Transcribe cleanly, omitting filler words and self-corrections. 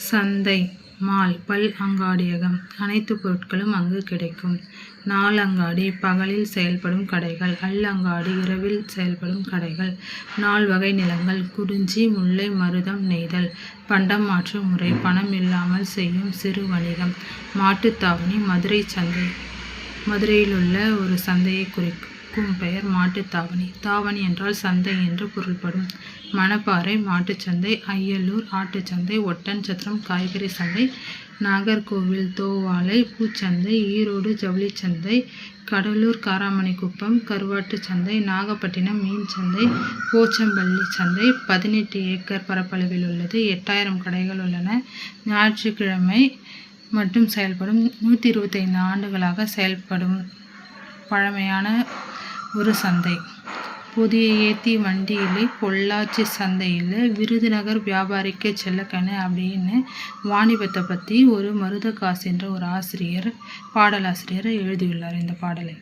சந்தை மால் பல் அங்காடியகம் அனைத்து பொருட்களும் அங்கு கிடைக்கும். நாலங்காடி பகலில் செயல்படும் கடைகள். அல்லங்காடி இரவில் செயல்படும் கடைகள். 4 வகை நிலங்கள். குறிஞ்சி, முல்லை, மருதம், நெய்தல். பண்டம் மாற்றும் முறை. பணம் இல்லாமல் செய்யும் சிறு வணிகம். மாட்டுத்தாவணி மதுரை சந்தை மதுரையிலுள்ள ஒரு சந்தையை குறிக்கும் பெயர் மாட்டுத்தாவணி. தாவணி என்றால் சந்தை என்று பொருள்படும். மணப்பாறை மாட்டுச்சந்தை. அய்யலூர் ஆட்டுச்சந்தை. ஒட்டன்சத்திரம் காய்கறி சந்தை. நாகர்கோவில் தோவாளை பூச்சந்தை. ஈரோடு ஜவுளிச்சந்தை. கடலூர் காராமணிக்குப்பம் கருவாட்டு சந்தை. நாகப்பட்டினம் மீன் சந்தை. போச்சம்பள்ளி சந்தை 18 ஏக்கர் பரப்பளவில் உள்ளது. 8000 கடைகள் உள்ளன. ஞாயிற்றுக்கிழமை மட்டும் செயல்படும். 125 ஆண்டுகளாக செயல்படும் பழமையான ஒரு சந்தை. புதிய ஏத்தி வண்டியில் பொள்ளாச்சி சந்தையில் விருதுநகர் வியாபாரிக்கு செல்லக்கணு அப்படின்னு வாணிபத்தை பற்றி ஒரு மருதகாசி என்ற ஒரு பாடலாசிரியர் எழுதியுள்ளார் இந்த பாடலை.